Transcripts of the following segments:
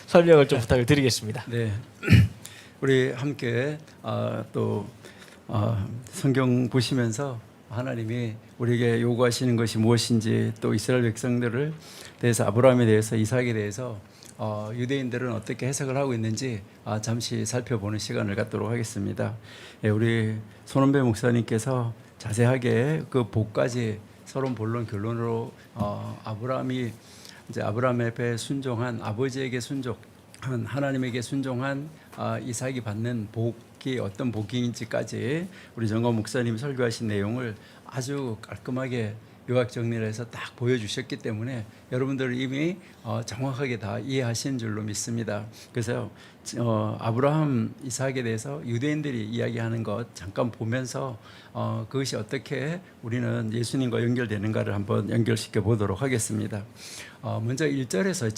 설명을 좀 부탁을 드리겠습니다. 네, 우리 함께 성경 보시면서 하나님이 우리에게 요구하시는 것이 무엇인지, 또 이스라엘 백성들을 대해서, 아브라함에 대해서, 이삭에 대해서 유대인들은 어떻게 해석을 하고 있는지 잠시 살펴보는 시간을 갖도록 하겠습니다. 우리 손원배 목사님께서 자세하게 그 복까지 서론, 본론, 결론으로 아브라함이 이제 아브라함 앞에 순종한, 아버지에게 순종한, 하나님에게 순종한 이삭이 받는 복이 어떤 복인지까지 우리 정광 목사님 설교하신 내용을 아주 깔끔하게 요약 정리를 해서 딱 보여주셨기 때문에 여러분들 이미 정확하게 다 이해하신 줄로 믿습니다. 그래서 아브라함, 이삭에 대해서 유대인들이 이야기하는 것 잠깐 보면서 그것이 어떻게 우리는 예수님과 연결되는가를 한번 연결시켜 보도록 하겠습니다. 먼저 1절에서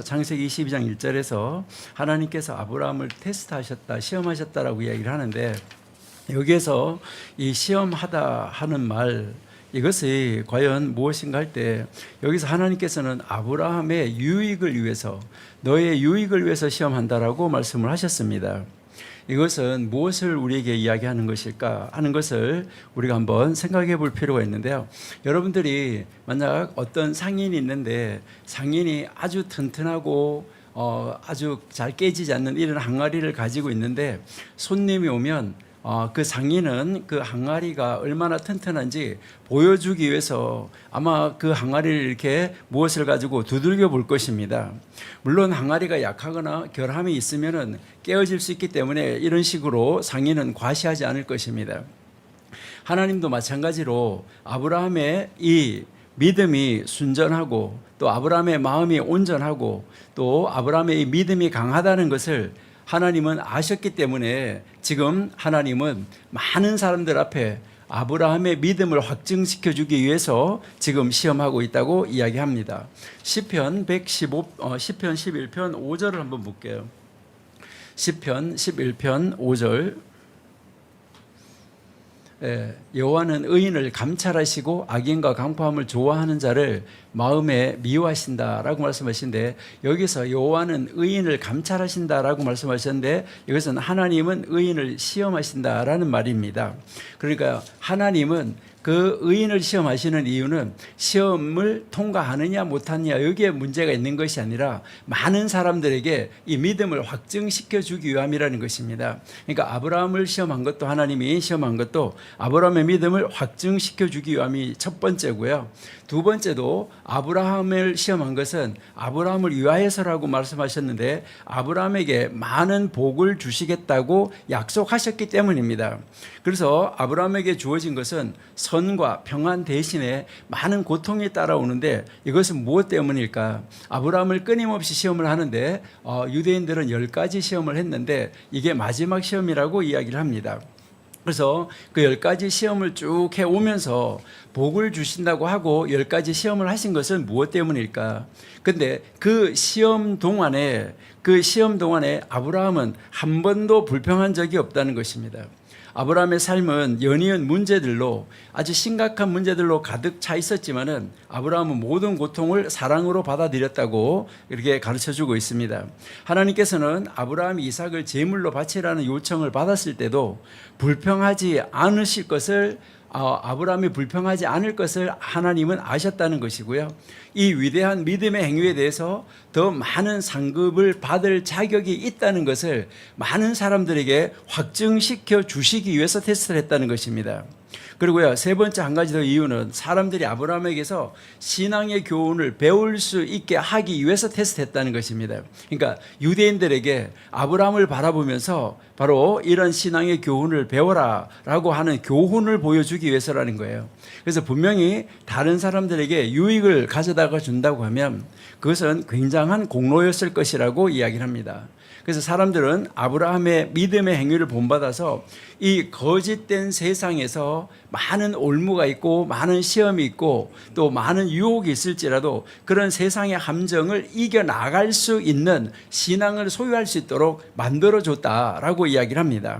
창세기 22장 1절에서 하나님께서 아브라함을 테스트하셨다, 시험하셨다라고 이야기를 하는데, 여기에서 이 시험하다 하는 말, 이것이 과연 무엇인가 할 때, 여기서 하나님께서는 아브라함의 유익을 위해서, 너의 유익을 위해서 시험한다라고 말씀을 하셨습니다. 이것은 무엇을 우리에게 이야기하는 것일까 하는 것을 우리가 한번 생각해 볼 필요가 있는데요. 여러분들이 만약 어떤 상인이 있는데, 상인이 아주 튼튼하고 아주 잘 깨지지 않는 이런 항아리를 가지고 있는데, 손님이 오면 그 상인은 그 항아리가 얼마나 튼튼한지 보여주기 위해서 아마 그 항아리를 이렇게 무엇을 가지고 두들겨 볼 것입니다. 물론 항아리가 약하거나 결함이 있으면은 깨어질 수 있기 때문에 이런 식으로 상인은 과시하지 않을 것입니다. 하나님도 마찬가지로 아브라함의 이 믿음이 순전하고, 또 아브라함의 마음이 온전하고, 또 아브라함의 이 믿음이 강하다는 것을 하나님은 아셨기 때문에 지금 하나님은 많은 사람들 앞에 아브라함의 믿음을 확증시켜 주기 위해서 지금 시험하고 있다고 이야기합니다. 시편 11편 5절을 한번 볼게요. 시편 11편 5절. 여호와는 의인을 감찰하시고 악인과 강포함을 좋아하는 자를 마음에 미워하신다라고 말씀하시는데, 여기서 여호와는 의인을 감찰하신다라고 말씀하셨는데, 이것은 하나님은 의인을 시험하신다라는 말입니다. 그러니까 하나님은 그 의인을 시험하시는 이유는 시험을 통과하느냐 못하느냐 여기에 문제가 있는 것이 아니라 많은 사람들에게 이 믿음을 확증시켜 주기 위함이라는 것입니다. 그러니까 아브라함을 시험한 것도, 하나님이 시험한 것도 아브라함의 믿음을 확증시켜 주기 위함이 첫 번째고요. 두 번째도 아브라함을 시험한 것은 아브라함을 위하여서라고 말씀하셨는데, 아브라함에게 많은 복을 주시겠다고 약속하셨기 때문입니다. 그래서 아브라함에게 주어진 것은 선과 평안 대신에 많은 고통이 따라오는데, 이것은 무엇 때문일까? 아브라함을 끊임없이 시험을 하는데 유대인들은 10가지 시험을 했는데 이게 마지막 시험이라고 이야기를 합니다. 그래서 그 10가지 시험을 쭉 해오면서 복을 주신다고 하고 10가지 시험을 하신 것은 무엇 때문일까? 근데 그 시험 동안에 아브라함은 한 번도 불평한 적이 없다는 것입니다. 아브라함의 삶은 연이은 문제들로, 아주 심각한 문제들로 가득 차 있었지만은 아브라함은 모든 고통을 사랑으로 받아들였다고 이렇게 가르쳐주고 있습니다. 하나님께서는 아브라함이 이삭을 제물로 바치라는 요청을 받았을 때도 불평하지 않으실 것을, 아브라함이 불평하지 않을 것을 하나님은 아셨다는 것이고요. 이 위대한 믿음의 행위에 대해서 더 많은 상급을 받을 자격이 있다는 것을 많은 사람들에게 확증시켜 주시기 위해서 테스트를 했다는 것입니다. 그리고요, 세 번째 한 가지 더 이유는 사람들이 아브라함에게서 신앙의 교훈을 배울 수 있게 하기 위해서 테스트했다는 것입니다. 그러니까 유대인들에게 아브라함을 바라보면서 바로 이런 신앙의 교훈을 배워라 라고 하는 교훈을 보여주기 위해서라는 거예요. 그래서 분명히 다른 사람들에게 유익을 가져다가 준다고 하면 그것은 굉장한 공로였을 것이라고 이야기를 합니다. 그래서 사람들은 아브라함의 믿음의 행위를 본받아서 이 거짓된 세상에서 많은 올무가 있고 많은 시험이 있고 또 많은 유혹이 있을지라도 그런 세상의 함정을 이겨나갈 수 있는 신앙을 소유할 수 있도록 만들어줬다라고 이야기를 합니다.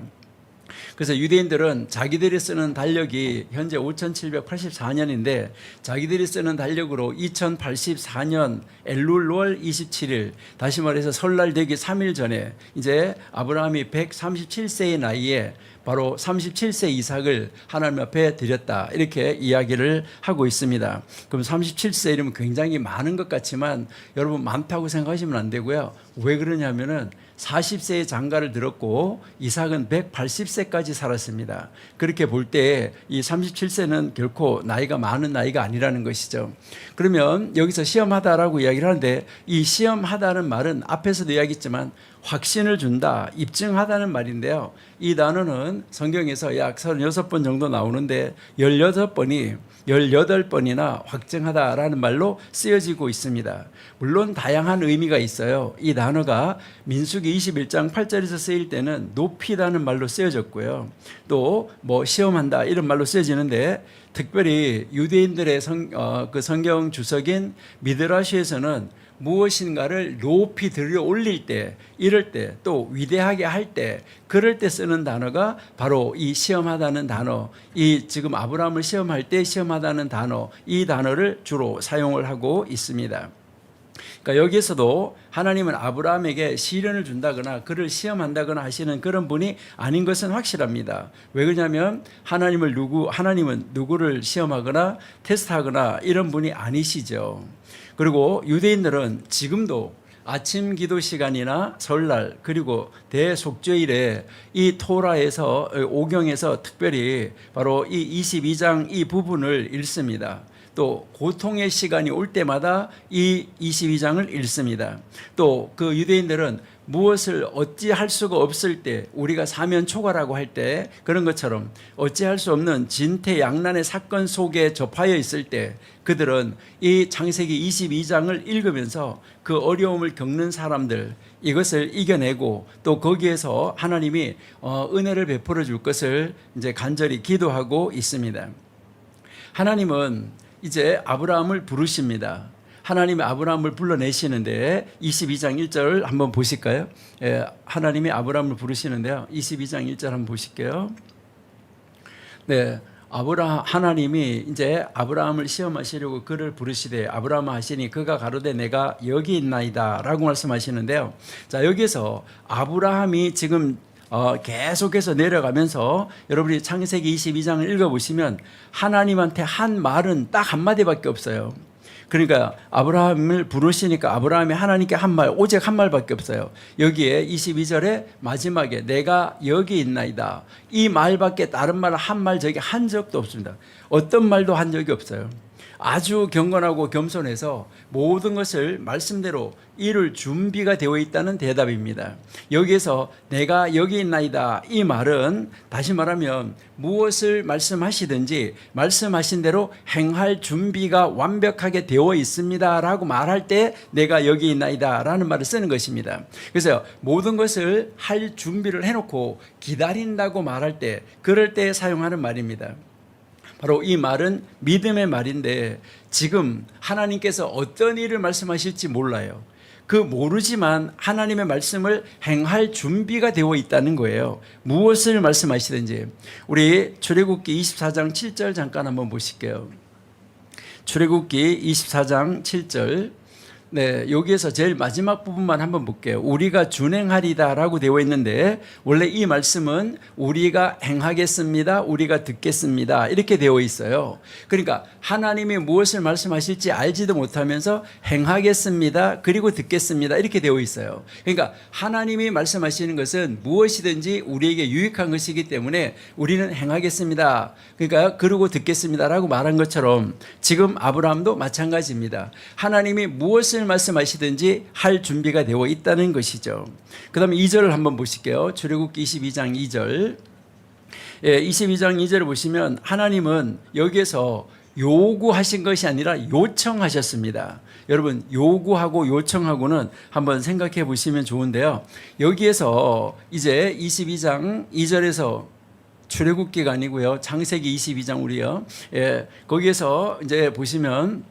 그래서 유대인들은 자기들이 쓰는 달력이 현재 5784년인데 자기들이 쓰는 달력으로 2084년 엘룰월 27일, 다시 말해서 설날 되기 3일 전에 이제 아브라함이 137세의 나이에 바로 37세 이삭을 하나님 앞에 드렸다, 이렇게 이야기를 하고 있습니다. 그럼 37세 이러면 굉장히 많은 것 같지만 여러분, 많다고 생각하시면 안 되고요. 왜 그러냐면은 40세의 장가를 들었고 이삭은 180세까지 살았습니다. 그렇게 볼 때 이 37세는 결코 나이가 많은 나이가 아니라는 것이죠. 그러면 여기서 시험하다라고 이야기를 하는데, 이 시험하다는 말은 앞에서도 이야기했지만 확신을 준다, 입증하다는 말인데요. 이 단어는 성경에서 약 36번 정도 나오는데 18번이나 확증하다라는 말로 쓰여지고 있습니다. 물론 다양한 의미가 있어요. 이 단어가 민수기 21장 8절에서 쓰일 때는 높이다는 말로 쓰여졌고요. 또 뭐 시험한다 이런 말로 쓰여지는데, 특별히 유대인들의 성경 주석인 미드라시에서는 무엇인가를 높이 들여 올릴 때, 이럴 때, 또 위대하게 할 때, 그럴 때 쓰는 단어가 바로 이 시험하다는 단어, 이 지금 아브라함을 시험할 때 시험하다는 단어, 이 단어를 주로 사용을 하고 있습니다. 그러니까 여기에서도 하나님은 아브라함에게 시련을 준다거나 그를 시험한다거나 하시는 그런 분이 아닌 것은 확실합니다. 왜 그러냐면 하나님은 누구를 시험하거나 테스트하거나 이런 분이 아니시죠. 그리고 유대인들은 지금도 아침 기도 시간이나 설날, 그리고 대속죄일에 이 토라에서, 오경에서 특별히 바로 이 22장 이 부분을 읽습니다. 또 고통의 시간이 올 때마다 이 22장을 읽습니다. 또 그 유대인들은 무엇을 어찌할 수가 없을 때, 우리가 사면초가라고 할 때 그런 것처럼 어찌할 수 없는 진퇴양난의 사건 속에 접하여 있을 때 그들은 이 창세기 22장을 읽으면서 그 어려움을 겪는 사람들, 이것을 이겨내고 또 거기에서 하나님이 은혜를 베풀어 줄 것을 이제 간절히 기도하고 있습니다. 하나님은 이제 아브라함을 부르십니다. 하나님이 아브라함을 불러내시는데 22장 1절 한번 보실까요? 하나님이 아브라함을 부르시는데요. 22장 1절 한번 보실게요. 네, 하나님이 이제 아브라함을 시험하시려고 그를 부르시되 아브라함 하시니 그가 가로되 내가 여기 있나이다 라고 말씀하시는데요. 자, 여기서 아브라함이 지금 계속해서 내려가면서 여러분이 창세기 22장을 읽어보시면 하나님한테 한 말은 딱 한마디밖에 없어요. 그러니까 아브라함을 부르시니까 아브라함이 하나님께 한 말, 오직 한 말밖에 없어요. 여기에 22절에 마지막에 내가 여기 있나이다, 이 말밖에 다른 말 한 말 저기 한 적도 없습니다. 어떤 말도 한 적이 없어요. 아주 경건하고 겸손해서 모든 것을 말씀대로 이룰 준비가 되어 있다는 대답입니다. 여기에서 내가 여기 있나이다, 이 말은 다시 말하면 무엇을 말씀하시든지 말씀하신 대로 행할 준비가 완벽하게 되어 있습니다 라고 말할 때 내가 여기 있나이다 라는 말을 쓰는 것입니다. 그래서 모든 것을 할 준비를 해놓고 기다린다고 말할 때, 그럴 때 사용하는 말입니다. 바로 이 말은 믿음의 말인데 지금 하나님께서 어떤 일을 말씀하실지 몰라요. 그 모르지만 하나님의 말씀을 행할 준비가 되어 있다는 거예요. 무엇을 말씀하시든지. 우리 출애굽기 24장 7절 잠깐 한번 보실게요. 출애굽기 24장 7절. 네, 여기에서 제일 마지막 부분만 한번 볼게요. 우리가 준행하리다 라고 되어 있는데 원래 이 말씀은 우리가 행하겠습니다, 우리가 듣겠습니다 이렇게 되어 있어요. 그러니까 하나님이 무엇을 말씀하실지 알지도 못하면서 행하겠습니다 그리고 듣겠습니다 이렇게 되어 있어요. 그러니까 하나님이 말씀하시는 것은 무엇이든지 우리에게 유익한 것이기 때문에 우리는 행하겠습니다, 그러니까 그러고 듣겠습니다 라고 말한 것처럼 지금 아브라함도 마찬가지입니다. 하나님이 무엇을 말씀하시든지 할 준비가 되어 있다는 것이죠. 그 다음에 2절을 한번 보실게요. 출애굽기 22장 2절. 22장 2절을 보시면 하나님은 여기에서 요구하신 것이 아니라 요청하셨습니다. 여러분, 요구하고 요청하고는 한번 생각해 보시면 좋은데요. 여기에서 이제 22장 2절에서 출애굽기가 아니고요, 창세기 22장 우리요. 거기에서 이제 보시면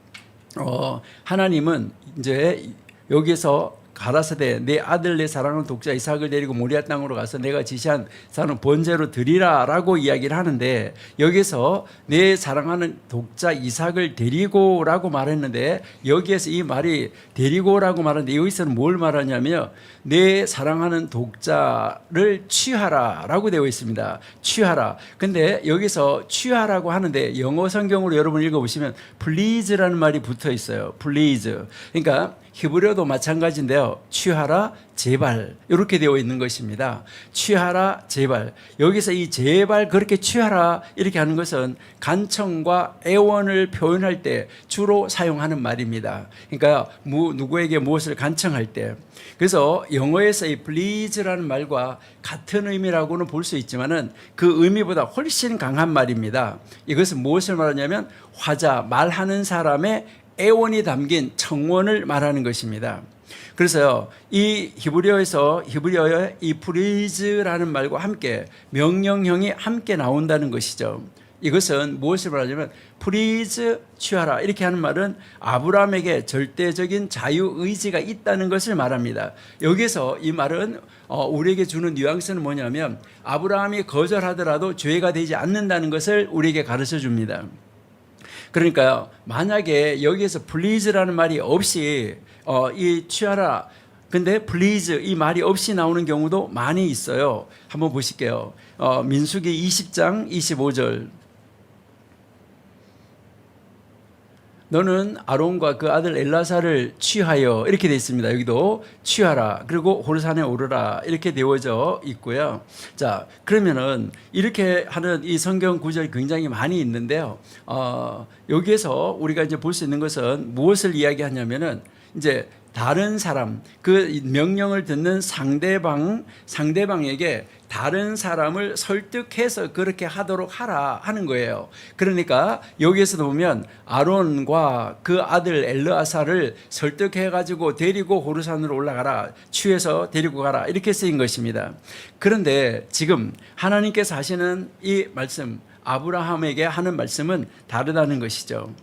하나님은 이제 여기에서 가라사대 내 아들 내 사랑하는 독자 이삭을 데리고 모리아 땅으로 가서 내가 지시한 산을 번제로 드리라라고 이야기를 하는데, 여기서 내 사랑하는 독자 이삭을 데리고라고 말했는데, 여기에서 이 말이 데리고라고 말하는데 여기서는 뭘 말하냐면요, 내 사랑하는 독자를 취하라라고 되어 있습니다. 취하라. 근데 여기서 취하라고 하는데 영어 성경으로 여러분 읽어보시면 please라는 말이 붙어 있어요. please. 그러니까 히브리어도 마찬가지인데요. 취하라, 제발, 이렇게 되어 있는 것입니다. 취하라, 제발. 여기서 이 제발 그렇게 취하라 이렇게 하는 것은 간청과 애원을 표현할 때 주로 사용하는 말입니다. 그러니까 누구에게 무엇을 간청할 때. 그래서 영어에서 이 please라는 말과 같은 의미라고는 볼 수 있지만은 그 의미보다 훨씬 강한 말입니다. 이것은 무엇을 말하냐면 화자, 말하는 사람의 애원이 담긴 청원을 말하는 것입니다. 그래서요, 이 히브리어의 이 please라는 말과 함께 명령형이 함께 나온다는 것이죠. 이것은 무엇을 말하냐면 please 취하라 이렇게 하는 말은 아브라함에게 절대적인 자유의지가 있다는 것을 말합니다. 여기서 이 말은 우리에게 주는 뉘앙스는 뭐냐면 아브라함이 거절하더라도 죄가 되지 않는다는 것을 우리에게 가르쳐 줍니다. 그러니까요, 만약에 여기에서 please라는 말이 없이 이 취하라, 근데 please 이 말이 없이 나오는 경우도 많이 있어요. 한번 보실게요. 민수기 20장 25절. 너는 아론과 그 아들 엘라사를 취하여, 이렇게 되어 있습니다. 여기도 취하라, 그리고 호르산에 오르라 이렇게 되어져 있고요. 자, 그러면은 이렇게 하는 이 성경 구절이 굉장히 많이 있는데요. 여기에서 우리가 이제 볼 수 있는 것은 무엇을 이야기하냐면은 이제 다른 사람, 그 명령을 듣는 상대방에게 다른 사람을 설득해서 그렇게 하도록 하라 하는 거예요. 그러니까 여기에서도 보면 아론과 그 아들 엘르아사를 설득해가지고 데리고 호르산으로 올라가라, 취해서 데리고 가라 이렇게 쓰인 것입니다. 그런데 지금 하나님께서 하시는 이 말씀, 아브라함에게 하는 말씀은 다르다는 것이죠.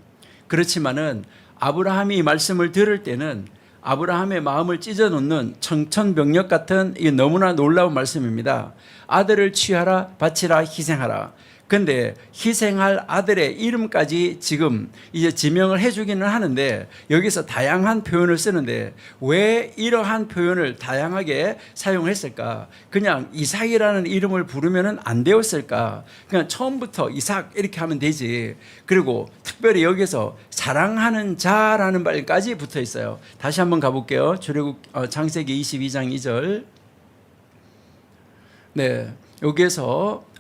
그렇지만은 아브라함이 이 말씀을 들을 때는 아브라함의 마음을 찢어놓는 청천벽력 같은 이 너무나 놀라운 말씀입니다. 아들을 취하라, 바치라, 희생하라. 근데 희생할 아들의 이름까지 지금 이제 지명을 해주기는 하는데 여기서 다양한 표현을 쓰는데 왜 이러한 표현을 다양하게 사용했을까? 그냥 이삭이라는 이름을 부르면 안 되었을까? 그냥 처음부터 이삭 이렇게 하면 되지. 그리고 특별히 여기서 사랑하는 자라는 말까지 붙어 있어요. 다시 한번 가볼게요. 출애굽 창세기 22장 2절. 네, 여기에서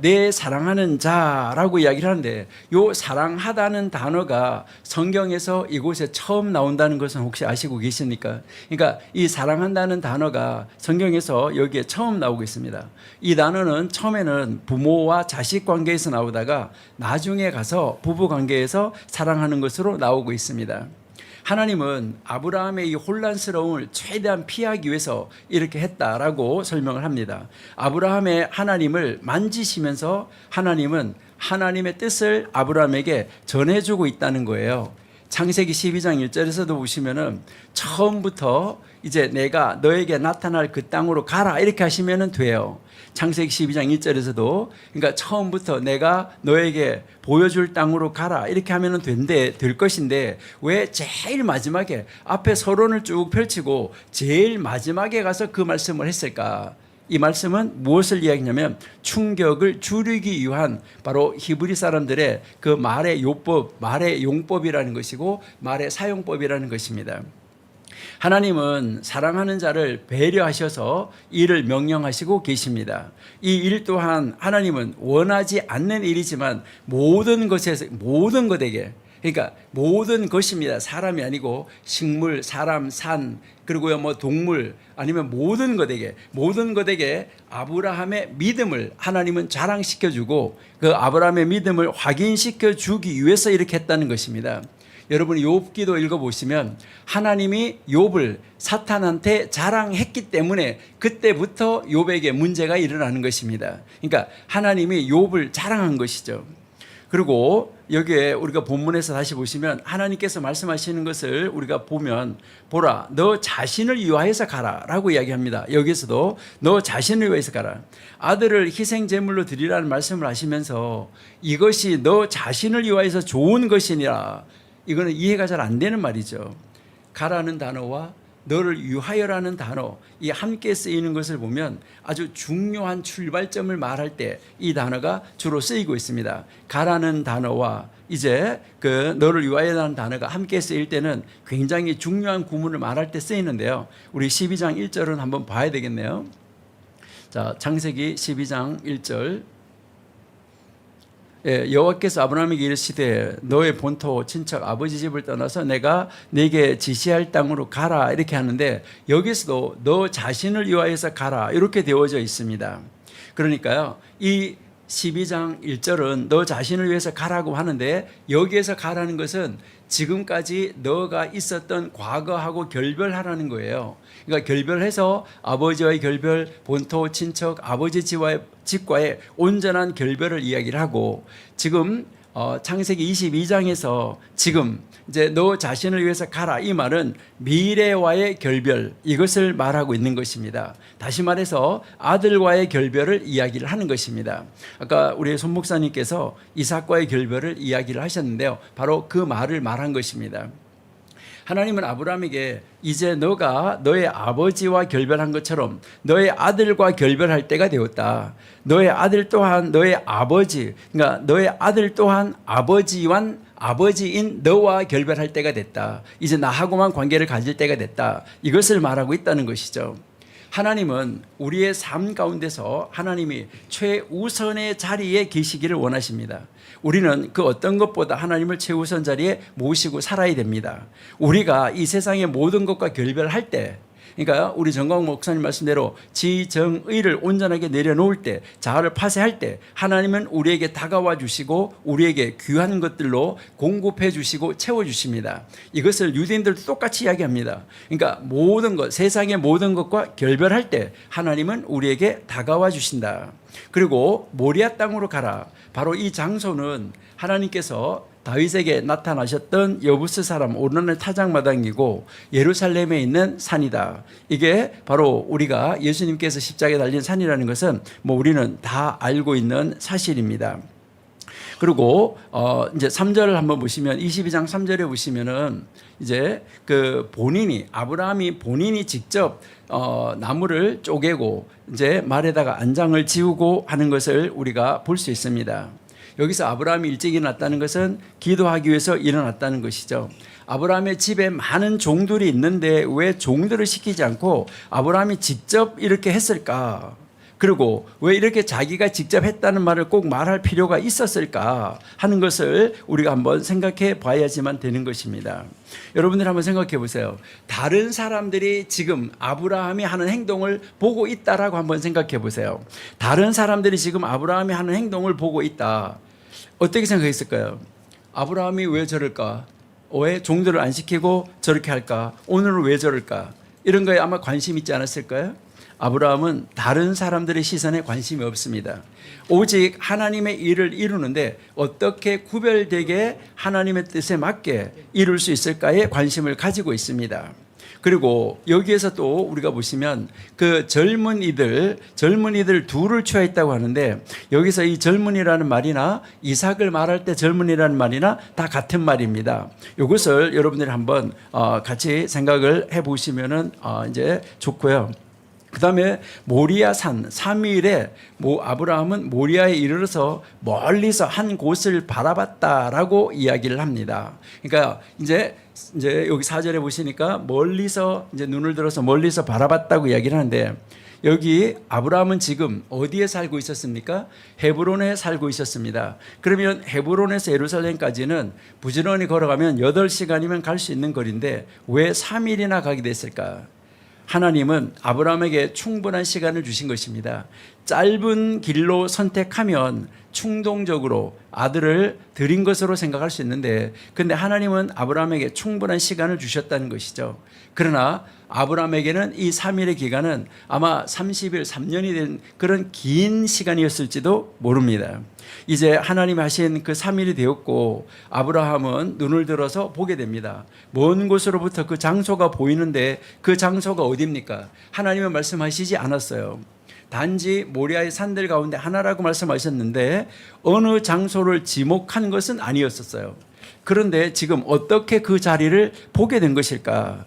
내 사랑하는 자라고 이야기를 하는데 요 사랑하다는 단어가 성경에서 이곳에 처음 나온다는 것은 혹시 아시고 계십니까? 그러니까 이 사랑한다는 단어가 성경에서 여기에 처음 나오고 있습니다. 이 단어는 처음에는 부모와 자식 관계에서 나오다가 나중에 가서 부부 관계에서 사랑하는 것으로 나오고 있습니다. 하나님은 아브라함의 이 혼란스러움을 최대한 피하기 위해서 이렇게 했다라고 설명을 합니다. 아브라함의 하나님을 만지시면서 하나님은 하나님의 뜻을 아브라함에게 전해주고 있다는 거예요. 창세기 12장 1절에서도 보시면은 처음부터 이제 내가 너에게 나타날 그 땅으로 가라 이렇게 하시면은 돼요. 창세기 12장 1절에서도 그러니까 처음부터 내가 너에게 보여줄 땅으로 가라 이렇게 하면은 될 것인데 왜 제일 마지막에 앞에 서론을 쭉 펼치고 제일 마지막에 가서 그 말씀을 했을까? 이 말씀은 무엇을 이야기하냐면 충격을 줄이기 위한 바로 히브리 사람들의 그 말의 요법, 말의 용법이라는 것이고 말의 사용법이라는 것입니다. 하나님은 사랑하는 자를 배려하셔서 일을 명령하시고 계십니다. 이 일 또한 하나님은 원하지 않는 일이지만 모든 것에게 그러니까 모든 것입니다. 사람이 아니고 식물, 사람, 산, 그리고요 뭐 동물 아니면 모든 것에게 아브라함의 믿음을 하나님은 자랑시켜주고 그 아브라함의 믿음을 확인시켜주기 위해서 이렇게 했다는 것입니다. 여러분 욥기도 읽어보시면 하나님이 욥을 사탄한테 자랑했기 때문에 그때부터 욥에게 문제가 일어나는 것입니다. 그러니까 하나님이 욥을 자랑한 것이죠. 그리고 여기에 우리가 본문에서 다시 보시면 하나님께서 말씀하시는 것을 우리가 보면 보라 너 자신을 위하여서 가라 라고 이야기합니다. 여기서도 너 자신을 위하여서 가라. 아들을 희생제물로 드리라는 말씀을 하시면서 이것이 너 자신을 위하여서 좋은 것이니라. 이거는 이해가 잘 안 되는 말이죠. 가라는 단어와 너를 위하여라는 단어 이 함께 쓰이는 것을 보면 아주 중요한 출발점을 말할 때 이 단어가 주로 쓰이고 있습니다. 가라는 단어와 이제 그 너를 위하여라는 단어가 함께 쓰일 때는 굉장히 중요한 구문을 말할 때 쓰이는데요. 우리 12장 1절은 한번 봐야 되겠네요. 자, 창세기 12장 1절. 여호와께서 아브라함에게 이르시되 너의 본토 친척 아버지 집을 떠나서 내가 네게 지시할 땅으로 가라 이렇게 하는데 여기서도 너 자신을 위하여서 가라 이렇게 되어져 있습니다. 그러니까요 이 12장 1절은 너 자신을 위해서 가라고 하는데 여기에서 가라는 것은 지금까지 너가 있었던 과거하고 결별하라는 거예요. 그러니까 결별해서 아버지와의 결별, 본토, 친척, 아버지 집과의 온전한 결별을 이야기를 하고 지금 창세기 22장에서 지금 이제 너 자신을 위해서 가라 이 말은 미래와의 결별 이것을 말하고 있는 것입니다. 다시 말해서 아들과의 결별을 이야기를 하는 것입니다. 아까 우리 손 목사님께서 이삭과의 결별을 이야기를 하셨는데요. 바로 그 말을 말한 것입니다. 하나님은 아브라함에게 이제 너가 너의 아버지와 결별한 것처럼 너의 아들과 결별할 때가 되었다. 너의 아들 또한 너의 아버지, 그러니까 너의 아들 또한 아버지인 너와 결별할 때가 됐다. 이제 나하고만 관계를 가질 때가 됐다. 이것을 말하고 있다는 것이죠. 하나님은 우리의 삶 가운데서 하나님이 최우선의 자리에 계시기를 원하십니다. 우리는 그 어떤 것보다 하나님을 최우선 자리에 모시고 살아야 됩니다. 우리가 이 세상의 모든 것과 결별할 때, 그러니까 우리 정광 목사님 말씀대로 지정의를 온전하게 내려놓을 때, 자아를 파쇄할 때 하나님은 우리에게 다가와 주시고 우리에게 귀한 것들로 공급해 주시고 채워 주십니다. 이것을 유대인들도 똑같이 이야기합니다. 그러니까 모든 것, 세상의 모든 것과 결별할 때 하나님은 우리에게 다가와 주신다. 그리고 모리아 땅으로 가라. 바로 이 장소는 하나님께서 다윗에게 나타나셨던 여부스 사람 오르는 타작마당이고 예루살렘에 있는 산이다. 이게 바로 우리가 예수님께서 십자가에 달린 산이라는 것은 뭐 우리는 다 알고 있는 사실입니다. 그리고 이제 3절을 한번 보시면 22장 3절에 보시면은 이제 그 아브라함이 본인이 직접 나무를 쪼개고 이제 말에다가 안장을 지우고 하는 것을 우리가 볼 수 있습니다. 여기서 아브라함이 일찍 일어났다는 것은 기도하기 위해서 일어났다는 것이죠. 아브라함의 집에 많은 종들이 있는데 왜 종들을 시키지 않고 아브라함이 직접 이렇게 했을까? 그리고 왜 이렇게 자기가 직접 했다는 말을 꼭 말할 필요가 있었을까 하는 것을 우리가 한번 생각해 봐야지만 되는 것입니다. 여러분들 한번 생각해 보세요. 다른 사람들이 지금 아브라함이 하는 행동을 보고 있다라고 한번 생각해 보세요. 다른 사람들이 지금 아브라함이 하는 행동을 보고 있다. 어떻게 생각했을까요? 아브라함이 왜 저럴까? 왜 종들을 안 시키고 저렇게 할까? 오늘은 왜 저럴까? 이런 거에 아마 관심 있지 않았을까요? 아브라함은 다른 사람들의 시선에 관심이 없습니다. 오직 하나님의 일을 이루는데 어떻게 구별되게 하나님의 뜻에 맞게 이룰 수 있을까에 관심을 가지고 있습니다. 그리고 여기에서 또 우리가 보시면 그 젊은이들 둘을 취하였다고 하는데 여기서 이 젊은이라는 말이나 이삭을 말할 때 젊은이라는 말이나 다 같은 말입니다. 이것을 여러분들이 한번 같이 생각을 해보시면은 이제 좋고요. 그 다음에 모리아산 3일에 아브라함은 모리아에 이르러서 멀리서 한 곳을 바라봤다라고 이야기를 합니다. 그러니까 이제 여기 4절에 보시니까 멀리서 이제 눈을 들어서 멀리서 바라봤다고 이야기를 하는데 여기 아브라함은 지금 어디에 살고 있었습니까? 헤브론에 살고 있었습니다. 그러면 헤브론에서 예루살렘까지는 부지런히 걸어가면 8시간이면 갈 수 있는 거리인데 왜 3일이나 가게 됐을까? 하나님은 아브라함에게 충분한 시간을 주신 것입니다. 짧은 길로 선택하면 충동적으로 아들을 드린 것으로 생각할 수 있는데, 근데 하나님은 아브라함에게 충분한 시간을 주셨다는 것이죠. 그러나 아브라함에게는 이 3일의 기간은 아마 30일, 3년이 된 그런 긴 시간이었을지도 모릅니다. 이제 하나님 하신 그 3일이 되었고 아브라함은 눈을 들어서 보게 됩니다. 먼 곳으로부터 그 장소가 보이는데 그 장소가 어디입니까? 하나님은 말씀하시지 않았어요. 단지 모리아의 산들 가운데 하나라고 말씀하셨는데 어느 장소를 지목한 것은 아니었었어요. 그런데 지금 어떻게 그 자리를 보게 된 것일까?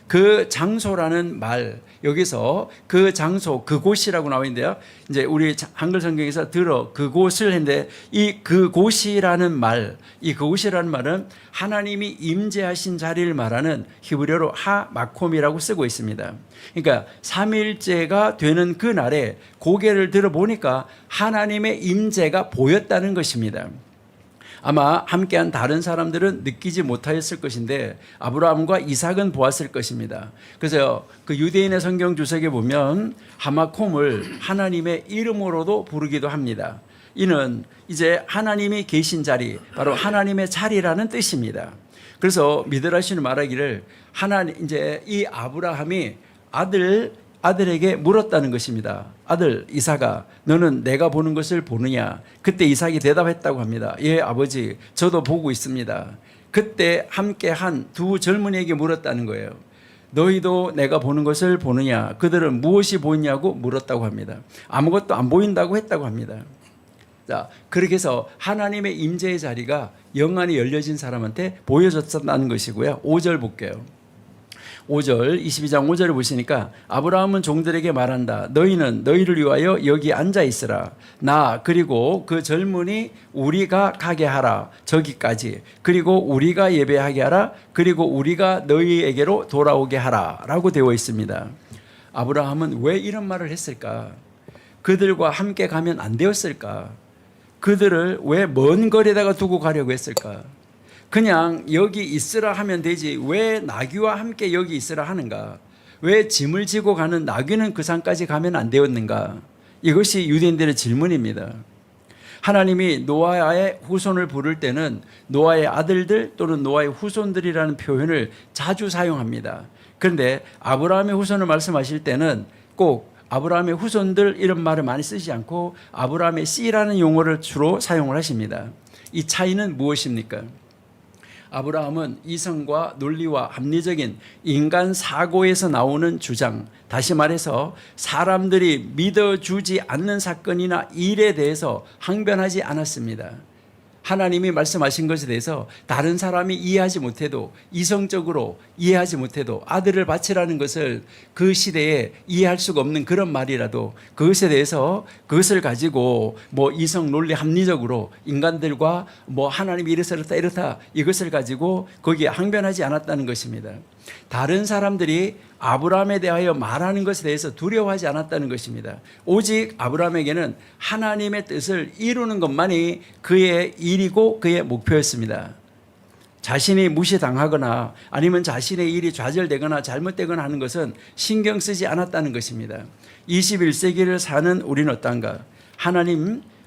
그 장소라는 말, 여기서 그 장소, 그곳이라고 나와 있는데요. 이제 우리 한글 성경에서 들어 그곳을 했는데 이 그곳이라는 말, 이 그곳이라는 말은 하나님이 임재하신 자리를 말하는 히브리어로 하마콤이라고 쓰고 있습니다. 그러니까 3일째가 되는 그 날에 고개를 들어 보니까 하나님의 임재가 보였다는 것입니다. 아마 함께한 다른 사람들은 느끼지 못하였을 것인데 아브라함과 이삭은 보았을 것입니다. 그래서 그 유대인의 성경 주석에 보면 하마콤을 하나님의 이름으로도 부르기도 합니다. 이는 이제 하나님이 계신 자리, 바로 하나님의 자리라는 뜻입니다. 그래서 미드라시는 말하기를 하나님, 이제 이 아브라함이 아들에게 물었다는 것입니다. 아들 이삭아, 너는 내가 보는 것을 보느냐? 그때 이삭이 대답했다고 합니다. 예, 아버지, 저도 보고 있습니다. 그때 함께 한 두 젊은이에게 물었다는 거예요. 너희도 내가 보는 것을 보느냐? 그들은 무엇이 보이냐고 물었다고 합니다. 아무것도 안 보인다고 했다고 합니다. 자, 그렇게 해서 하나님의 임재의 자리가 영안이 열려진 사람한테 보여졌다는 것이고요. 5절 볼게요. 5절, 22장 5절을 보시니까 아브라함은 종들에게 말한다. 너희는 너희를 위하여 여기 앉아 있으라. 나 그리고 그 젊은이 우리가 가게 하라. 저기까지. 그리고 우리가 예배하게 하라. 그리고 우리가 너희에게로 돌아오게 하라. 라고 되어 있습니다. 아브라함은 왜 이런 말을 했을까? 그들과 함께 가면 안 되었을까? 그들을 왜 먼 거리에다가 두고 가려고 했을까? 그냥 여기 있으라 하면 되지 왜 나귀와 함께 여기 있으라 하는가? 왜 짐을 지고 가는 나귀는 그 산까지 가면 안 되었는가? 이것이 유대인들의 질문입니다. 하나님이 노아의 후손을 부를 때는 노아의 아들들 또는 노아의 후손들이라는 표현을 자주 사용합니다. 그런데 아브라함의 후손을 말씀하실 때는 꼭 아브라함의 후손들 이런 말을 많이 쓰지 않고 아브라함의 씨라는 용어를 주로 사용을 하십니다. 이 차이는 무엇입니까? 아브라함은 이성과 논리와 합리적인 인간 사고에서 나오는 주장, 다시 말해서 사람들이 믿어주지 않는 사건이나 일에 대해서 항변하지 않았습니다. 하나님이 말씀하신 것에 대해서 다른 사람이 이해하지 못해도, 이성적으로 이해하지 못해도 아들을 바치라는 것을 그 시대에 이해할 수가 없는 그런 말이라도 그것에 대해서 그것을 가지고 뭐 이성 논리 합리적으로 인간들과 뭐 하나님이 이렇다 이것을 가지고 거기에 항변하지 않았다는 것입니다. 다른 사람들이 아브라함에 대하여 말하는 것에 대해서 두려워하지 않았다는 것입니다. 오직 아브라함에게는 하나님의 뜻을 이루는 것만이 그의 일이고 그의 목표였습니다. 자신이 무시당하거나 아니면 자신의 일이 좌절되거나 잘못되거나 하는 것은 신경 쓰지 않았다는 것입니다. 21세기를 사는 우리는 어떤가?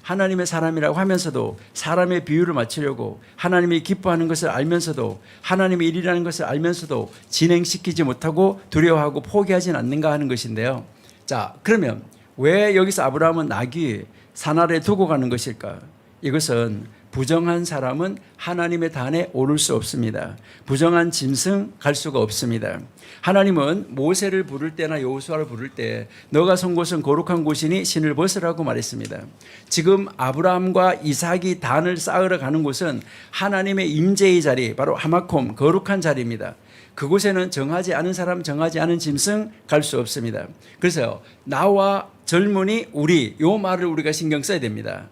하나님의 사람이라고 하면서도 사람의 비유를 맞추려고 하나님이 기뻐하는 것을 알면서도 하나님의 일이라는 것을 알면서도 진행시키지 못하고 두려워하고 포기하진 않는가 하는 것인데요. 자, 그러면 왜 여기서 아브라함은 나귀 산 아래 두고 가는 것일까? 이것은 부정한 사람은 하나님의 단에 오를 수 없습니다. 부정한 짐승 갈 수가 없습니다. 하나님은 모세를 부를 때나 여호수아를 부를 때 너가 선 곳은 거룩한 곳이니 신을 벗으라고 말했습니다. 지금 아브라함과 이삭이 단을 쌓으러 가는 곳은 하나님의 임재의 자리, 바로 하마콤, 거룩한 자리입니다. 그곳에는 정하지 않은 사람, 정하지 않은 짐승 갈 수 없습니다. 그래서 나와 젊은이, 우리, 요 말을 우리가 신경 써야 됩니다.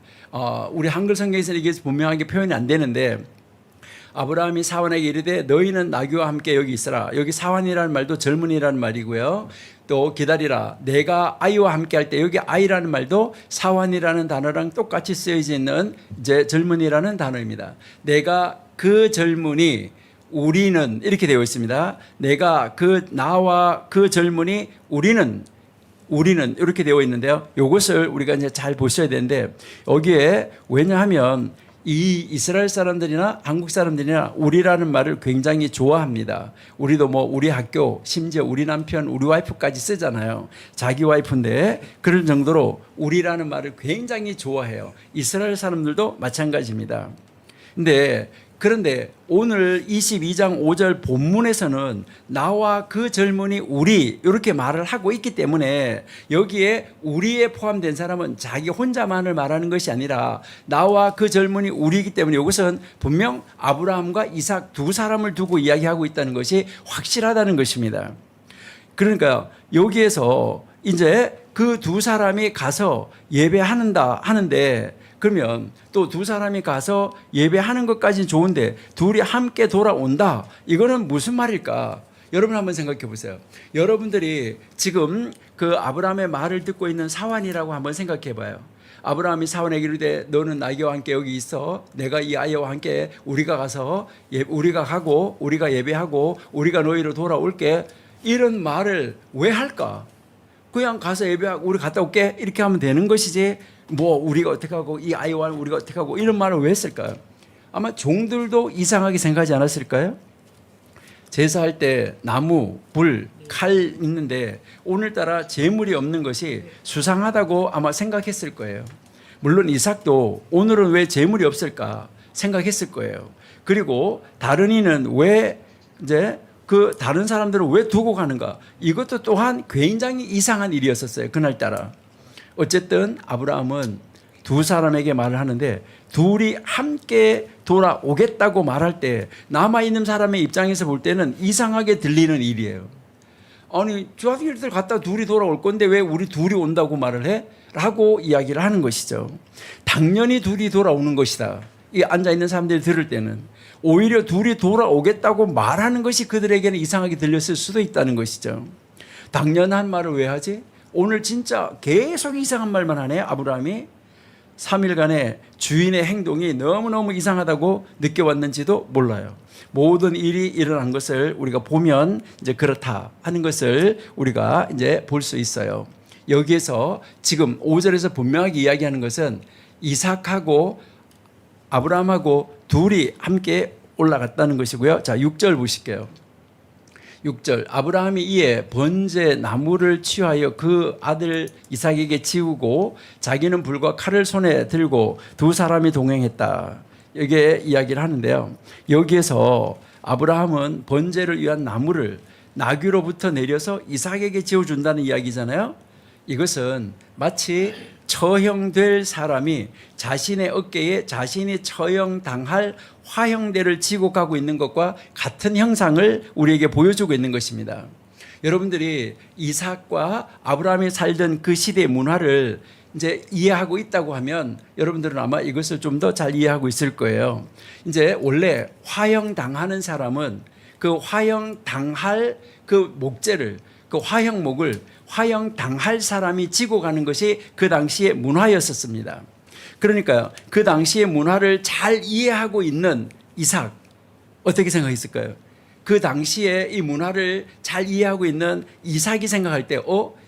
우리 한글 성경에서는 이게 분명하게 표현이 안 되는데 아브라함이 사환에게 이르되 너희는 나귀와 함께 여기 있으라. 여기 사환이라는 말도 젊은이라는 말이고요. 또 기다리라. 내가 아이와 함께 할 때 여기 아이라는 말도 사환이라는 단어랑 똑같이 쓰여져 있는 이제 젊은이라는 단어입니다. 내가 그 젊은이 우리는 이렇게 되어 있습니다. 내가 나와 그 젊은이 우리는 우리는 이렇게 되어 있는데요. 이것을 우리가 이제 잘 보셔야 되는데 여기에 왜냐하면 이 이스라엘 사람들이나 한국 사람들이나 우리라는 말을 굉장히 좋아합니다. 우리도 뭐 우리 학교 심지어 우리 남편 우리 와이프까지 쓰잖아요. 자기 와이프인데 그럴 정도로 우리라는 말을 굉장히 좋아해요. 이스라엘 사람들도 마찬가지입니다. 그런데 오늘 22장 5절 본문에서는 나와 그 젊은이 우리 이렇게 말을 하고 있기 때문에 여기에 우리에 포함된 사람은 자기 혼자만을 말하는 것이 아니라 나와 그 젊은이 우리이기 때문에 이것은 분명 아브라함과 이삭 두 사람을 두고 이야기하고 있다는 것이 확실하다는 것입니다. 그러니까 여기에서 이제 그 두 사람이 가서 예배하는다 하는데 그러면 또 두 사람이 가서 예배하는 것까지는 좋은데 둘이 함께 돌아온다. 이거는 무슨 말일까? 여러분 한번 생각해 보세요. 여러분들이 지금 그 아브라함의 말을 듣고 있는 사환이라고 한번 생각해 봐요. 아브라함이 사환에게 이르되 너는 나귀와 함께 여기 있어. 내가 이 아이와 함께 우리가 가서 우리가 가고 우리가 예배하고 우리가 너희로 돌아올게. 이런 말을 왜 할까? 그냥 가서 예배하고 우리 갔다 올게 이렇게 하면 되는 것이지 뭐 우리가 어떻게 하고 이 아이와 우리가 어떻게 하고 이런 말을 왜 했을까요? 아마 종들도 이상하게 생각하지 않았을까요? 제사할 때 나무, 불, 칼 있는데 오늘따라 제물이 없는 것이 수상하다고 아마 생각했을 거예요. 물론 이삭도 오늘은 왜 제물이 없을까 생각했을 거예요. 그리고 다른 이는 왜 이제 그 다른 사람들은 왜 두고 가는가? 이것도 또한 굉장히 이상한 일이었었어요. 그날따라. 어쨌든 아브라함은 두 사람에게 말을 하는데 둘이 함께 돌아오겠다고 말할 때 남아있는 사람의 입장에서 볼 때는 이상하게 들리는 일이에요. 아니 저기들 갔다 둘이 돌아올 건데 왜 우리 둘이 온다고 말을 해? 라고 이야기를 하는 것이죠. 당연히 둘이 돌아오는 것이다. 이 앉아있는 사람들이 들을 때는 오히려 둘이 돌아오겠다고 말하는 것이 그들에게는 이상하게 들렸을 수도 있다는 것이죠. 당연한 말을 왜 하지? 오늘 진짜 계속 이상한 말만 하네. 아브라함이 3일간의 주인의 행동이 너무너무 이상하다고 느껴왔는지도 몰라요. 모든 일이 일어난 것을 우리가 보면 이제 그렇다 하는 것을 우리가 이제 볼 수 있어요. 여기에서 지금 5절에서 분명하게 이야기하는 것은 이삭하고 아브라함하고 둘이 함께 올라갔다는 것이고요. 자, 6절 보실게요. 6절 아브라함이 이에 번제 나무를 취하여 그 아들 이삭에게 지우고 자기는 불과 칼을 손에 들고 두 사람이 동행했다. 여기에 이야기를 하는데요. 여기에서 아브라함은 번제를 위한 나무를 나귀로부터 내려서 이삭에게 지어준다는 이야기잖아요. 이것은 마치 처형될 사람이 자신의 어깨에 자신이 처형당할 화형대를 지고 가고 있는 것과 같은 형상을 우리에게 보여주고 있는 것입니다. 여러분들이 이삭과 아브라함이 살던 그 시대의 문화를 이제 이해하고 있다고 하면 여러분들은 아마 이것을 좀 더 잘 이해하고 있을 거예요. 이제 원래 화형당하는 사람은 그 화형당할 그 목재를 그 화형목을 화형당할 사람이 지고 가는 것이 그 당시의 문화였었습니다. 그러니까 그 당시의 문화를 잘 이해하고 있는 이삭 어떻게 생각했을까요? 그 당시에 이 문화를 잘 이해하고 있는 이삭이 생각할 때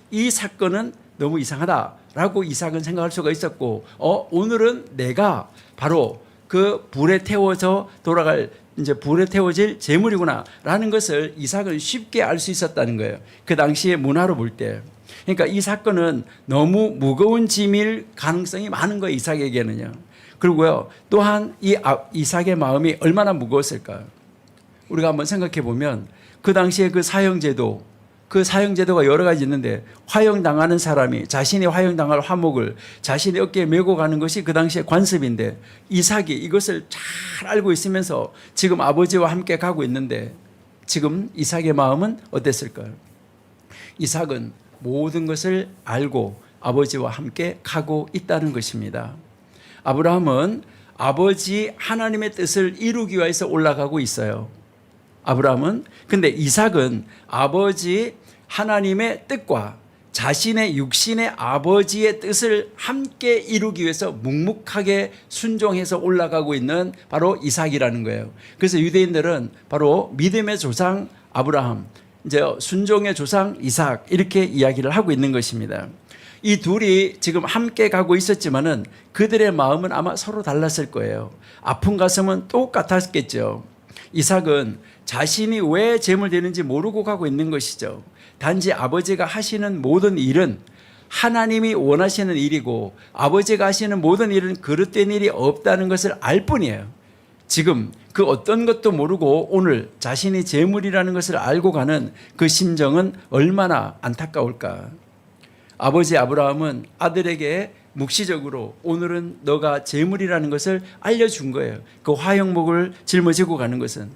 이 사건은 너무 이상하다라고 이삭은 생각할 수가 있었고 오늘은 내가 바로 그 불에 태워서 돌아갈 이제 불에 태워질 제물이구나라는 것을 이삭은 쉽게 알 수 있었다는 거예요. 그 당시의 문화로 볼 때. 그러니까 이 사건은 너무 무거운 짐일 가능성이 많은 거예요. 이삭에게는요. 그리고요. 또한 이 이삭의 마음이 얼마나 무거웠을까요? 우리가 한번 생각해 보면 그 당시에 그 사형제도가 여러 가지 있는데 화형당하는 사람이 자신이 화형당할 화목을 자신의 어깨에 메고 가는 것이 그 당시의 관습인데 이삭이 이것을 잘 알고 있으면서 지금 아버지와 함께 가고 있는데 지금 이삭의 마음은 어땠을까요? 이삭은 모든 것을 알고 아버지와 함께 가고 있다는 것입니다. 아브라함은 아버지 하나님의 뜻을 이루기 위해서 올라가고 있어요. 아브라함은 근데 이삭은 아버지 하나님의 뜻과 자신의 육신의 아버지의 뜻을 함께 이루기 위해서 묵묵하게 순종해서 올라가고 있는 바로 이삭이라는 거예요. 그래서 유대인들은 바로 믿음의 조상 아브라함 이제 순종의 조상 이삭 이렇게 이야기를 하고 있는 것입니다. 이 둘이 지금 함께 가고 있었지만은 그들의 마음은 아마 서로 달랐을 거예요. 아픈 가슴은 똑같았겠죠. 이삭은 자신이 왜 재물 되는지 모르고 가고 있는 것이죠. 단지 아버지가 하시는 모든 일은 하나님이 원하시는 일이고 아버지가 하시는 모든 일은 그릇된 일이 없다는 것을 알 뿐이에요. 지금 그 어떤 것도 모르고 오늘 자신이 재물이라는 것을 알고 가는 그 심정은 얼마나 안타까울까. 아버지 아브라함은 아들에게 묵시적으로 오늘은 너가 재물이라는 것을 알려준 거예요. 그 화형목을 짊어지고 가는 것은.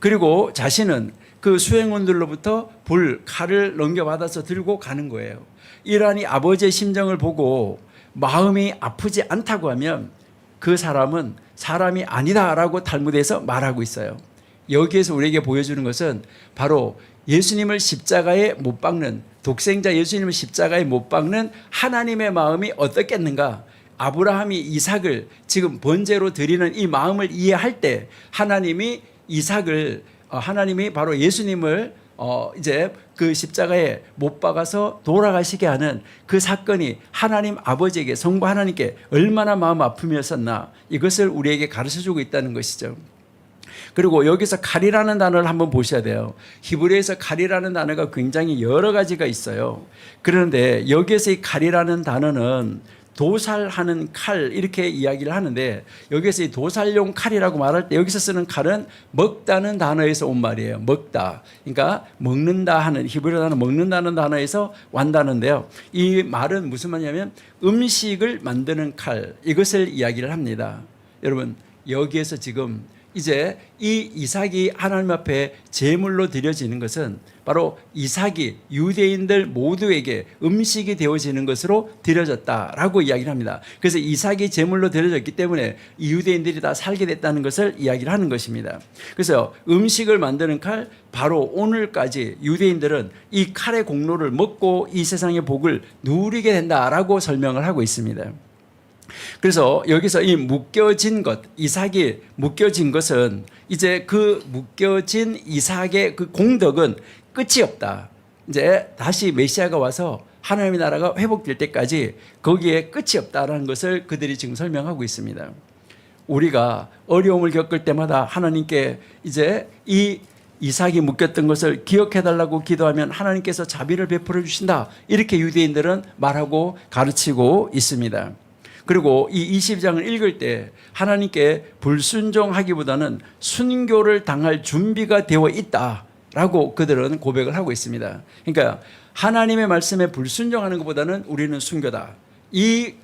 그리고 자신은 그 수행원들로부터 불, 칼을 넘겨받아서 들고 가는 거예요. 이러한 아버지의 심정을 보고 마음이 아프지 않다고 하면 그 사람은 사람이 아니다라고 탈무드에서 말하고 있어요. 여기에서 우리에게 보여주는 것은 바로 예수님을 십자가에 못 박는, 독생자 예수님을 십자가에 못 박는 하나님의 마음이 어떻겠는가. 아브라함이 이삭을 지금 번제로 드리는 이 마음을 이해할 때 하나님이 하나님이 바로 예수님을 이제 그 십자가에 못 박아서 돌아가시게 하는 그 사건이 하나님 아버지에게, 성부 하나님께 얼마나 마음 아픔이었었나, 이것을 우리에게 가르쳐주고 있다는 것이죠. 그리고 여기서 칼이라는 단어를 한번 보셔야 돼요. 히브리어에서 칼이라는 단어가 굉장히 여러 가지가 있어요. 그런데 여기에서 이 칼이라는 단어는 도살하는 칼 이렇게 이야기를 하는데, 여기서 이 도살용 칼이라고 말할 때 여기서 쓰는 칼은 먹다는 단어에서 온 말이에요. 먹다. 그러니까 먹는다 하는, 히브리어 단어 먹는다는 단어에서 완다는데요. 이 말은 무슨 말이냐면 음식을 만드는 칼, 이것을 이야기를 합니다. 여러분, 여기에서 지금 이제 이 이삭이 하나님 앞에 제물로 드려지는 것은 바로 이삭이 유대인들 모두에게 음식이 되어지는 것으로 드려졌다라고 이야기를 합니다. 그래서 이삭이 제물로 드려졌기 때문에 유대인들이 다 살게 됐다는 것을 이야기를 하는 것입니다. 그래서 음식을 만드는 칼, 바로 오늘까지 유대인들은 이 칼의 공로를 먹고 이 세상의 복을 누리게 된다라고 설명을 하고 있습니다. 그래서 여기서 이 묶여진 것, 이삭이 묶여진 것은 이제 그 묶여진 이삭의 그 공덕은 끝이 없다. 이제 다시 메시아가 와서 하나님의 나라가 회복될 때까지 거기에 끝이 없다라는 것을 그들이 지금 설명하고 있습니다. 우리가 어려움을 겪을 때마다 하나님께 이제 이 이삭이 묶였던 것을 기억해달라고 기도하면 하나님께서 자비를 베풀어 주신다. 이렇게 유대인들은 말하고 가르치고 있습니다. 그리고 이 22장을 읽을 때 하나님께 불순종하기보다는 순교를 당할 준비가 되어 있다라고 그들은 고백을 하고 있습니다. 그러니까 하나님의 말씀에 불순종하는 것보다는 우리는 순교다. 이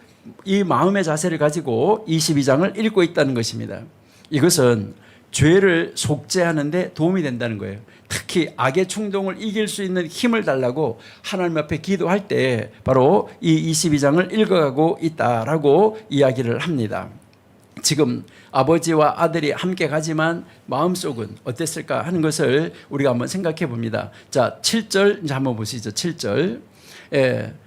마음의 자세를 가지고 22장을 읽고 있다는 것입니다. 이것은 죄를 속죄하는 데 도움이 된다는 거예요. 특히 악의 충동을 이길 수 있는 힘을 달라고 하나님 앞에 기도할 때 바로 이 22장을 읽어가고 있다라고 이야기를 합니다. 지금 아버지와 아들이 함께 가지만 마음속은 어땠을까 하는 것을 우리가 한번 생각해 봅니다. 자, 7절 이제 한번 보시죠. 7절.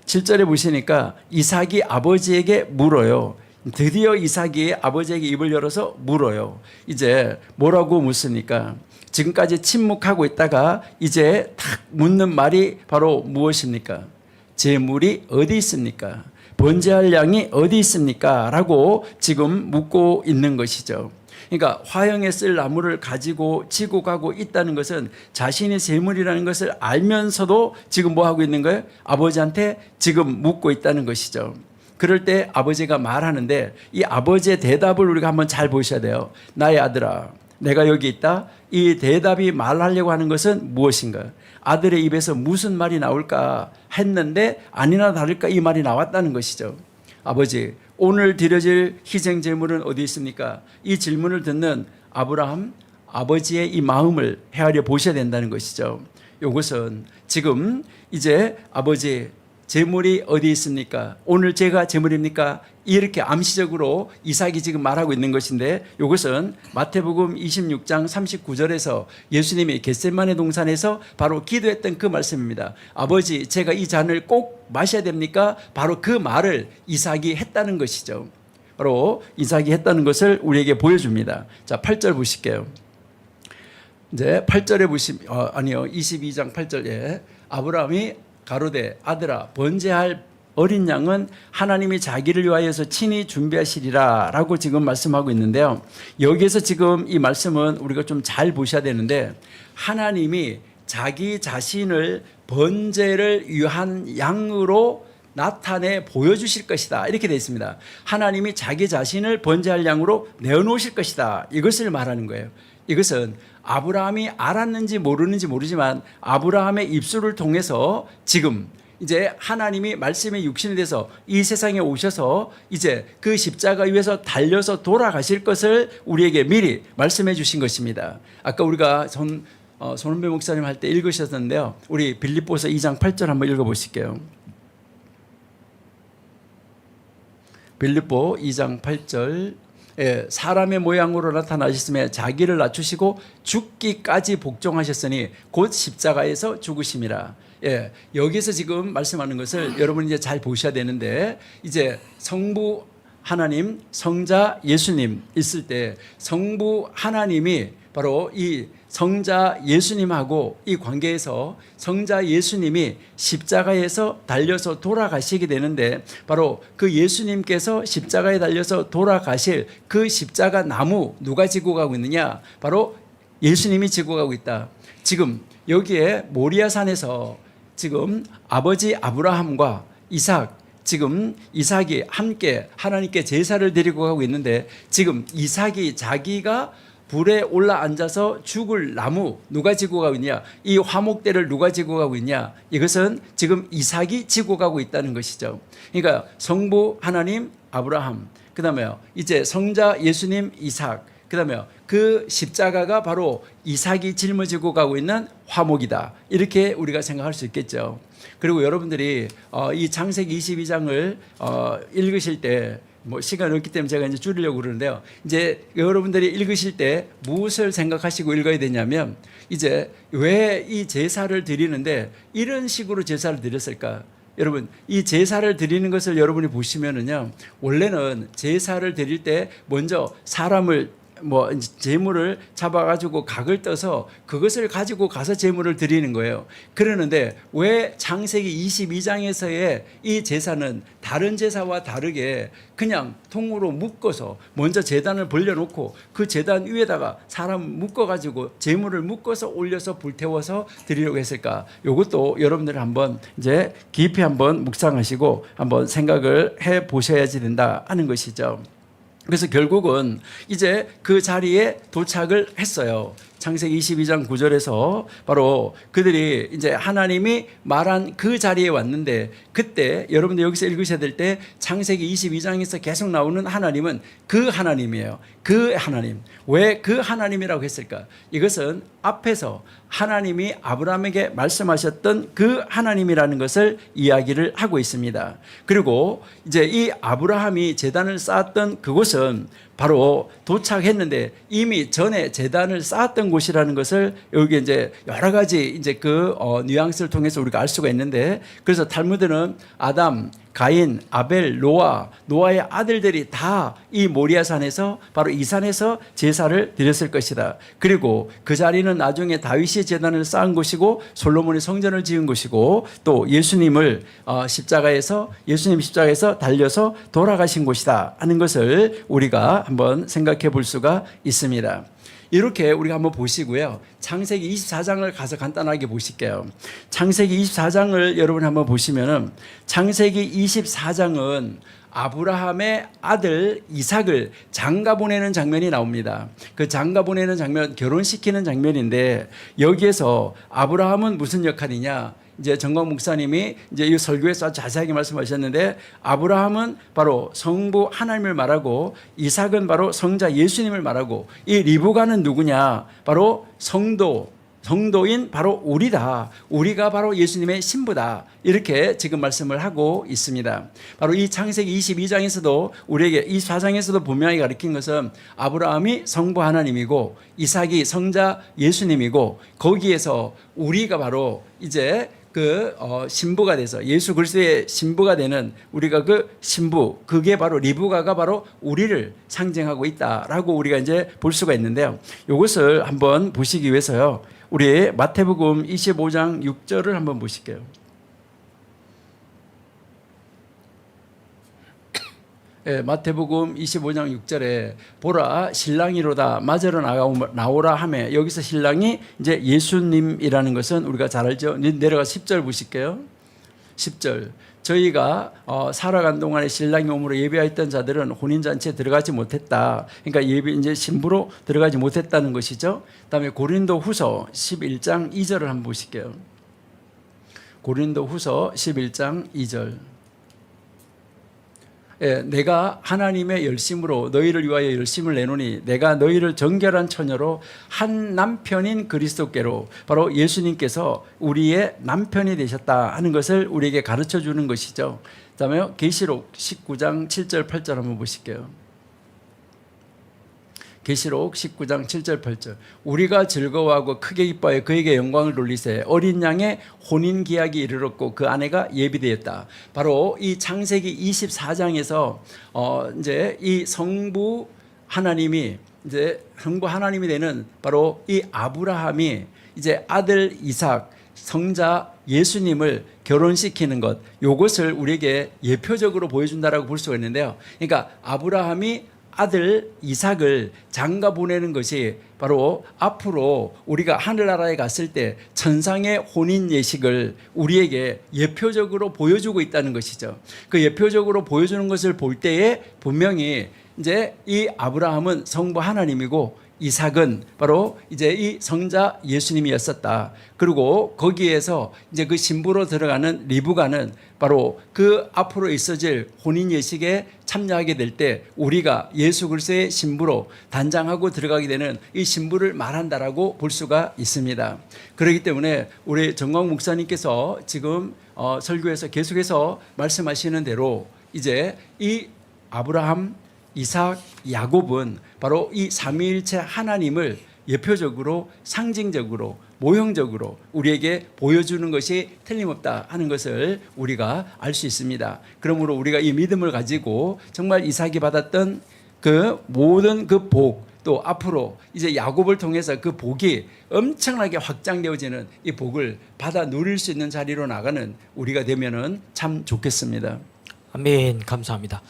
7절에 보시니까 이삭이 아버지에게 물어요. 드디어 이삭이 아버지에게 입을 열어서 물어요. 이제 뭐라고 묻습니까? 지금까지 침묵하고 있다가 이제 탁 묻는 말이 바로 무엇입니까? 재물이 어디 있습니까? 번제할 양이 어디 있습니까? 라고 지금 묻고 있는 것이죠. 그러니까 화형에 쓸 나무를 가지고 지고 가고 있다는 것은 자신이 재물이라는 것을 알면서도 지금 뭐 하고 있는 거예요? 아버지한테 지금 묻고 있다는 것이죠. 그럴 때 아버지가 말하는데 이 아버지의 대답을 우리가 한번 잘 보셔야 돼요. 나의 아들아, 내가 여기 있다. 이 대답이 말하려고 하는 것은 무엇인가? 아들의 입에서 무슨 말이 나올까 했는데 아니나 다를까 이 말이 나왔다는 것이죠. 아버지, 오늘 드려질 희생 제물은 어디 있습니까? 이 질문을 듣는 아브라함, 아버지의 이 마음을 헤아려 보셔야 된다는 것이죠. 이것은 지금 이제 아버지, 재물이 어디 있습니까? 오늘 제가 재물입니까? 이렇게 암시적으로 이삭이 지금 말하고 있는 것인데, 이것은 마태복음 26장 39절에서 예수님이 겟세마네 동산에서 바로 기도했던 그 말씀입니다. 아버지, 제가 이 잔을 꼭 마셔야 됩니까? 바로 그 말을 이삭이 했다는 것이죠. 바로 이삭이 했다는 것을 우리에게 보여줍니다. 자, 8절 보실게요. 이제 8절에 보시면 아니요 22장 8절에 아브라함이 가로되 아들아 번제할 어린 양은 하나님이 자기를 위하여서 친히 준비하시리라 라고 지금 말씀하고 있는데요. 여기에서 지금 이 말씀은 우리가 좀 잘 보셔야 되는데 하나님이 자기 자신을 번제를 위한 양으로 나타내 보여주실 것이다 이렇게 되어 있습니다. 하나님이 자기 자신을 번제할 양으로 내어놓으실 것이다 이것을 말하는 거예요. 이것은 아브라함이 알았는지 모르는지 모르지만 아브라함의 입술을 통해서 지금 이제 하나님이 말씀의 육신이 돼서 이 세상에 오셔서 이제 그 십자가 위에서 달려서 돌아가실 것을 우리에게 미리 말씀해 주신 것입니다. 아까 우리가 손은배 목사님 할 때 읽으셨는데요. 우리 빌립보서 2장 8절 한번 읽어보실게요. 빌립보 2장 8절 사람의 모양으로 나타나셨으며 자기를 낮추시고 죽기까지 복종하셨으니 곧 십자가에서 죽으심이라. 여기서 지금 말씀하는 것을 여러분이 이제 잘 보셔야 되는데 이제 성부 하나님, 성자 예수님 있을 때 성부 하나님이 바로 이 성자 예수님하고 이 관계에서 성자 예수님이 십자가에서 달려서 돌아가시게 되는데 바로 그 예수님께서 십자가에 달려서 돌아가실 그 십자가 나무 누가 지고 가고 있느냐? 바로 예수님이 지고 가고 있다. 지금 여기에 모리아산에서 지금 아버지 아브라함과 이삭 지금 이삭이 함께 하나님께 제사를 드리고 가고 있는데 지금 이삭이 자기가 불에 올라 앉아서 죽을 나무 누가 지고 가고 있냐? 이 화목대를 누가 지고 가고 있냐? 이것은 지금 이삭이 지고 가고 있다는 것이죠. 그러니까 성부 하나님 아브라함, 그다음에 이제 성자 예수님 이삭, 그다음에 그 십자가가 바로 이삭이 짊어지고 가고 있는 화목이다. 이렇게 우리가 생각할 수 있겠죠. 그리고 여러분들이 이 창세기 22장을 읽으실 때 뭐 시간이 없기 때문에 제가 이제 줄이려고 그러는데요. 이제 여러분들이 읽으실 때 무엇을 생각하시고 읽어야 되냐면 이제 왜 이 제사를 드리는데 이런 식으로 제사를 드렸을까? 여러분 이 제사를 드리는 것을 여러분이 보시면은요. 원래는 제사를 드릴 때 먼저 사람을 뭐 제물을 잡아가지고 각을 떠서 그것을 가지고 가서 제물을 드리는 거예요. 그러는데 왜 창세기 22장에서의 이 제사는 다른 제사와 다르게 그냥 통으로 묶어서 먼저 제단을 벌려놓고 그 제단 위에다가 사람 묶어가지고 제물을 묶어서 올려서 불태워서 드리려고 했을까? 이것도 여러분들 한번 이제 깊이 한번 묵상하시고 한번 생각을 해 보셔야지 된다 하는 것이죠. 그래서 결국은 이제 그 자리에 도착을 했어요. 창세기 22장 9절에서 바로 그들이 이제 하나님이 말한 그 자리에 왔는데 그때 여러분들 여기서 읽으셔야 될 때 창세기 22장에서 계속 나오는 하나님은 그 하나님이에요. 그 하나님. 왜 그 하나님이라고 했을까? 이것은 앞에서 하나님이 아브라함에게 말씀하셨던 그 하나님이라는 것을 이야기를 하고 있습니다. 그리고 이제 이 아브라함이 제단을 쌓았던 그곳은 바로 도착했는데 이미 전에 제단을 쌓았던 곳이라는 것을 여기 이제 여러 가지 이제 그 뉘앙스를 통해서 우리가 알 수가 있는데 그래서 탈무드는 아담, 가인, 아벨, 노아의 아들들이 다 이 모리아산에서 바로 이 산에서 제사를 드렸을 것이다. 그리고 그 자리는 나중에 다윗이 제단을 쌓은 곳이고 솔로몬이 성전을 지은 곳이고 또 예수님 십자가에서 달려서 돌아가신 곳이다 하는 것을 우리가 한번 생각해 볼 수가 있습니다. 이렇게 우리가 한번 보시고요. 창세기 24장을 가서 간단하게 보실게요. 창세기 24장을 여러분 한번 보시면은 창세기 24장은 아브라함의 아들 이삭을 장가 보내는 장면이 나옵니다. 그 장가 보내는 장면, 결혼시키는 장면인데 여기에서 아브라함은 무슨 역할이냐? 이제 정광 목사님이 이제 이 설교에서 자세하게 말씀하셨는데 아브라함은 바로 성부 하나님을 말하고 이삭은 바로 성자 예수님을 말하고 이 리브가는 누구냐? 바로 성도인 바로 우리다. 우리가 바로 예수님의 신부다. 이렇게 지금 말씀을 하고 있습니다. 바로 이 창세기 22장에서도 우리에게 24장에서도 분명히 가르친 것은 아브라함이 성부 하나님이고 이삭이 성자 예수님이고 거기에서 우리가 바로 이제 신부가 돼서 예수 그리스도의 신부가 되는 우리가 그 신부, 그게 바로 리브가가 바로 우리를 상징하고 있다라고 우리가 이제 볼 수가 있는데요. 이것을 한번 보시기 위해서요. 우리 마태복음 25장 6절을 한번 보실게요. 예, 마태복음 25장 6절에 보라 신랑이로다 맞으러 나오라 하매, 여기서 신랑이 이제 예수님이라는 것은 우리가 잘 알죠. 내려가 10절 보실게요. 10절 저희가 살아간 동안에 신랑이 오므로 예비하였던 자들은 혼인잔치에 들어가지 못했다. 그러니까 이제 신부로 들어가지 못했다는 것이죠. 그다음에 고린도후서 11장 2절을 한번 보실게요. 고린도후서 11장 2절 예, 내가 하나님의 열심으로 너희를 위하여 열심을 내노니 내가 너희를 정결한 처녀로 한 남편인 그리스도께로, 바로 예수님께서 우리의 남편이 되셨다 하는 것을 우리에게 가르쳐 주는 것이죠. 그다음에 계시록 19장 7절 8절 한번 보실게요. 계시록 19장 7절 8절 우리가 즐거워하고 크게 기뻐하여 그에게 영광을 돌리세 어린 양의 혼인 기약이 이르렀고 그 아내가 예비되었다. 바로 이 창세기 24장에서 이제 이 성부 하나님이 되는 바로 이 아브라함이 이제 아들 이삭, 성자 예수님을 결혼시키는 것, 요것을 우리에게 예표적으로 보여준다라고 볼 수가 있는데요. 그러니까 아브라함이 아들 이삭을 장가 보내는 것이 바로 앞으로 우리가 하늘나라에 갔을 때 천상의 혼인 예식을 우리에게 예표적으로 보여주고 있다는 것이죠. 그 예표적으로 보여주는 것을 볼 때에 분명히 이제 이 아브라함은 성부 하나님이고 이삭은 바로 이제 이 성자 예수님이었었다. 그리고 거기에서 이제 그 신부로 들어가는 리브가는 바로 그 앞으로 있어질 혼인 예식에 참여하게 될 때 우리가 예수 그리스도의 신부로 단장하고 들어가게 되는 이 신부를 말한다라고 볼 수가 있습니다. 그렇기 때문에 우리 정광 목사님께서 지금 설교에서 계속해서 말씀하시는 대로 이제 이 아브라함, 이삭, 야곱은 바로 이 삼위일체 하나님을 예표적으로, 상징적으로, 모형적으로 우리에게 보여주는 것이 틀림없다 하는 것을 우리가 알 수 있습니다. 그러므로 우리가 이 믿음을 가지고 정말 이삭이 받았던 그 모든 그 복, 또 앞으로 이제 야곱을 통해서 그 복이 엄청나게 확장되어지는 이 복을 받아 누릴 수 있는 자리로 나가는 우리가 되면은 참 좋겠습니다. 아멘. 감사합니다.